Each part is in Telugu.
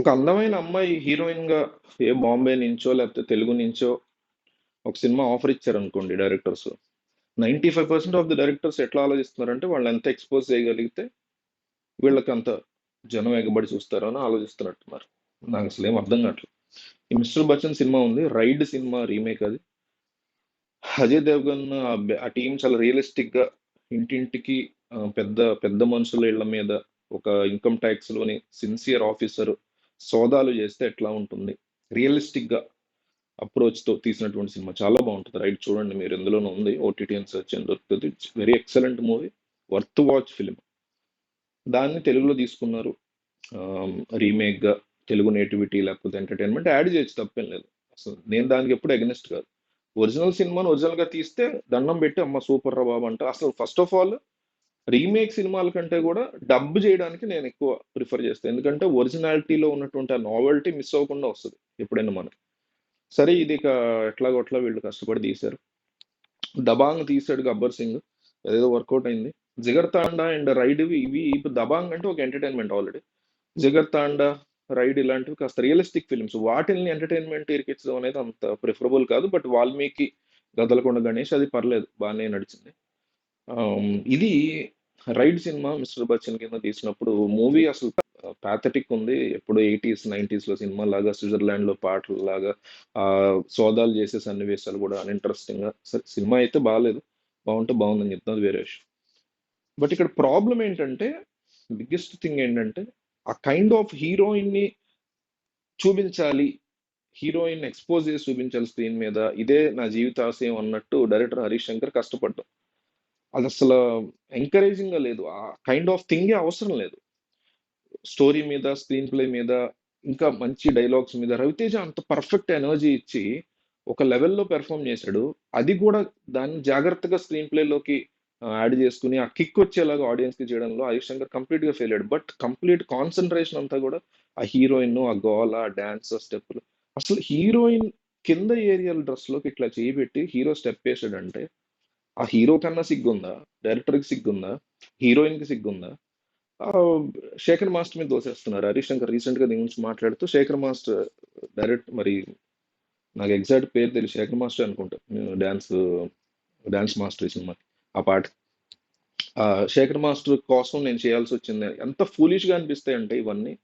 ఒక అందమైన అమ్మాయి హీరోయిన్ గా ఏ బాంబే నుంచో లేకపోతే తెలుగు నుంచో ఒక సినిమా ఆఫర్ ఇచ్చారనుకోండి డైరెక్టర్స్. 95% ఆఫ్ ది డైరెక్టర్స్ ఎట్లా ఆలోచిస్తున్నారంటే వాళ్ళు ఎంత ఎక్స్పోజ్ చేయగలిగితే వీళ్ళకి అంత జనం ఎగబడి చూస్తారో అని ఆలోచిస్తున్నట్టున్నారు. నాకు అసలు ఏం అర్థం కావట్లేదు. ఈ మిస్టర్ బచ్చన్ సినిమా ఉంది, రైడ్ సినిమా రీమేక్ అది. అజయ్ దేవగన్ ఆ టీం చాలా రియలిస్టిక్ గా ఇంటింటికి పెద్ద పెద్ద మనుషుల ఇళ్ల మీద ఒక ఇన్కమ్ ట్యాక్స్ లోని సిన్సియర్ ఆఫీసర్ సోదాలు చేస్తే ఎట్లా ఉంటుంది, రియలిస్టిక్ గా అప్రోచ్ తో తీసినటువంటి సినిమా చాలా బాగుంటుంది. రైట్ చూడండి, మీరు ఎందులోనూ ఉంది, ఓటీటీ అని సెర్చ్ అని దొరుకుతుంది. Very excellent movie, worth watch film. దాన్ని తెలుగులో తీసుకున్నారు రీమేక్ గా. తెలుగు నేటివిటీ లేకపోతే ఎంటర్టైన్మెంట్ యాడ్ చేయొచ్చు, తప్పేం లేదు. అసలు నేను దానికి ఎప్పుడు అగెనిస్ట్ కాదు. ఒరిజినల్ సినిమాను ఒరిజినల్ గా తీస్తే దండం పెట్టి అమ్మ సూపర్ రా బాబు అంట. అసలు ఫస్ట్ ఆఫ్ ఆల్ రీమేక్ సినిమాల కంటే కూడా డబ్ చేయడానికి నేను ఎక్కువ ప్రిఫర్ చేస్తాను. ఎందుకంటే ఒరిజినాలిటీలో ఉన్నటువంటి ఆ నావెల్టీ మిస్ అవ్వకుండా వస్తుంది ఎప్పుడైనా మనకి. సరే ఇది ఇక ఎట్లాగొట్లా వీళ్ళు కష్టపడి తీశారు. దబాంగ్ తీసాడు గబ్బర్ సింగ్, అదేదో వర్కౌట్ అయింది. జిగర్ తాండా అండ్ రైడ్ ఇవి ఇవి ఇప్పుడు దబాంగ్ అంటే ఒక ఎంటర్టైన్మెంట్ ఆల్రెడీ. జిగర్ తాండా, రైడ్ ఇలాంటివి కాస్త రియలిస్టిక్ ఫిల్మ్స్. వాటిని ఎంటర్టైన్మెంట్ ఇరికించడం అనేది అంత ప్రిఫరబుల్ కాదు. బట్ వాల్మీకి, గదలకొండ గణేష్ అది పర్లేదు, బాగానే నడిచింది. ఇది రైడ్ సినిమా మిస్టర్ బచ్చన్ కింద తీసినప్పుడు మూవీ అసలు ప్యాథటిక్ ఉంది. ఎప్పుడు 80s 90s లో సినిమా లాగా, స్విట్జర్లాండ్ లో పాటలు లాగా, ఆ సోదాలు చేసే సన్నివేశాలు కూడా అన్ఇంట్రెస్టింగ్ గా. సరే సినిమా అయితే బాగాలేదు, బాగుంటే బాగుందని చెప్తున్నది వేరే విషయం. బట్ ఇక్కడ ప్రాబ్లం ఏంటంటే, బిగ్గెస్ట్ థింగ్ ఏంటంటే ఆ కైండ్ ఆఫ్ హీరోయిన్ ని చూపించాలి, హీరోయిన్ ఎక్స్పోజ్ చేసి చూపించాలి స్క్రీన్ మీద, ఇదే నా జీవితాశయం అన్నట్టు డైరెక్టర్ హరీష్ శంకర్ కష్టపడ్డాం. అది అసలు ఎంకరేజింగ్ గా లేదు. ఆ కైండ్ ఆఫ్ థింగ్ అవసరం లేదు. స్టోరీ మీద, స్క్రీన్ ప్లే మీద, ఇంకా మంచి డైలాగ్స్ మీద రవితేజ అంత పర్ఫెక్ట్ ఎనర్జీ ఇచ్చి ఒక లెవెల్లో పెర్ఫామ్ చేశాడు. అది కూడా దాన్ని జాగ్రత్తగా స్క్రీన్ ప్లేలోకి యాడ్ చేసుకుని ఆ కిక్ వచ్చేలాగా ఆడియన్స్ కి చేయడంలో హరీష్ శంకర్ కంప్లీట్ గా ఫెయిల్ అయ్యాడు. బట్ కంప్లీట్ కాన్సన్ట్రేషన్ అంతా కూడా ఆ హీరోయిన్, ఆ గోల, ఆ డాన్స్ స్టెప్పులు. అసలు హీరోయిన్ కింద ఏరియల్ డ్రెస్ లోకి ఇట్లా చేయబెట్టి హీరో స్టెప్ వేసాడంటే ఆ హీరో కన్నా సిగ్గుందా, డైరెక్టర్ కి సిగ్గుందా, హీరోయిన్ కి సిగ్గుందా? ఆ, శేఖర్ మాస్టర్ మీద దోసేస్తున్నారు. హరీష్ శంకర్ రీసెంట్ గా దీని గురించి మాట్లాడుతూ శేఖర్ మాస్టర్ డైరెక్ట్ మరి నాకు ఎగ్జాక్ట్ పేరు తెలియదు, శేఖర్ మాస్టర్ అనుకుంటా, డాన్స్ డాన్స్ మాస్టర్ ఈ సినిమా ఆ పాట. ఆ శేఖర్ మాస్టర్ కోసం నేను చేయాల్సి వచ్చింది. ఎంత ఫూలిష్ గా అనిపిస్తాయి అంటే ఇవన్నీ.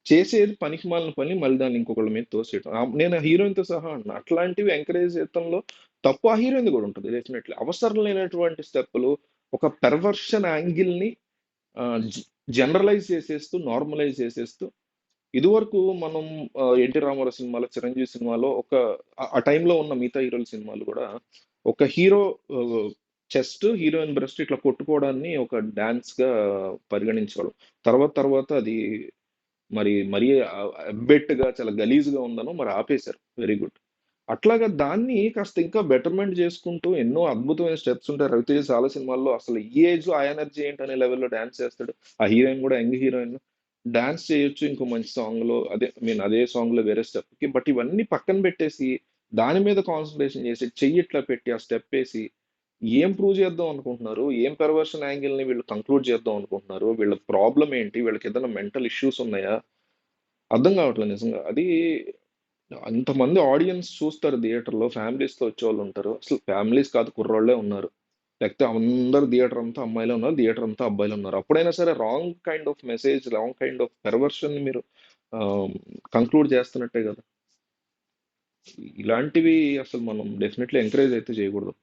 చేసేది పనికి మాలిన పని, మళ్ళీ దాన్ని ఇంకొకళ్ళ మీద తోసేయటం. నేను హీరోయిన్ తో సహా అంటున్నా, అట్లాంటివి ఎంకరేజ్ చేయడంలో తప్పు ఆ హీరోయిన్ కూడా ఉంటుంది డెఫినెట్లీ. అవసరం లేనటువంటి స్టెప్పులు, ఒక పెర్వర్షన్ యాంగిల్ ని జనరలైజ్ చేసేస్తూ, నార్మలైజ్ చేసేస్తూ. ఇదివరకు మనం ఎన్టీ రామారావు సినిమాలో, చిరంజీవి సినిమాలో ఒక ఆ టైంలో ఉన్న మిగతా హీరోల సినిమాలు కూడా ఒక హీరో చెస్ట్, హీరోయిన్ బ్రెస్ట్ ఇట్లా కొట్టుకోవడాన్ని ఒక డాన్స్ గా పరిగణించేవాడు. తర్వాత తర్వాత అది మరి మరీ ఎబ్బెట్టుగా చాలా గలీజ్గా ఉందనో మరి ఆపేశారు. Very good. అట్లాగా దాన్ని కాస్త ఇంకా బెటర్మెంట్ చేసుకుంటూ ఎన్నో అద్భుతమైన స్టెప్స్ ఉంటాయి. రవితేజ చాలా సినిమాల్లో అసలు ఈ ఏజ్ లో ఆ ఎనర్జీ ఏంటనే లెవెల్లో డాన్స్ చేస్తాడు. ఆ హీరోయిన్ కూడా యంగ్ హీరోయిన్ డాన్స్ చేయొచ్చు ఇంకో మంచి సాంగ్ లో, అదే మీన్ అదే సాంగ్ లో వేరే స్టెప్ కి. బట్ ఇవన్నీ పక్కన పెట్టేసి దాని మీద కాన్సన్ట్రేషన్ చేసి చెయ్యి ఇట్లా పెట్టి ఆ స్టెప్ వేసి ఏం ప్రూవ్ చేద్దాం అనుకుంటున్నారు, ఏం పెర్వర్షన్ యాంగిల్ ని వీళ్ళు కంక్లూడ్ చేద్దాం అనుకుంటున్నారు, వీళ్ళ ప్రాబ్లం ఏంటి, వీళ్ళకి ఏదైనా మెంటల్ ఇష్యూస్ ఉన్నాయా, అర్థం కావట్లేదు నిజంగా. అది అంతమంది ఆడియన్స్ చూస్తారు థియేటర్లో, ఫ్యామిలీస్తో వచ్చేవాళ్ళు ఉంటారు. అసలు ఫ్యామిలీస్ కాదు, కుర్రోళ్ళే ఉన్నారు. లేకపోతే అందరు థియేటర్ అంతా అమ్మాయిలే ఉన్నారు, థియేటర్ అంతా అబ్బాయిలు ఉన్నారు. అప్పుడైనా సరే wrong kind of message, wrong kind of perversion మీరు కంక్లూడ్ చేస్తున్నట్టే కదా. ఇలాంటివి అసలు మనం డెఫినెట్లీ ఎంకరేజ్ అయితే చేయకూడదు.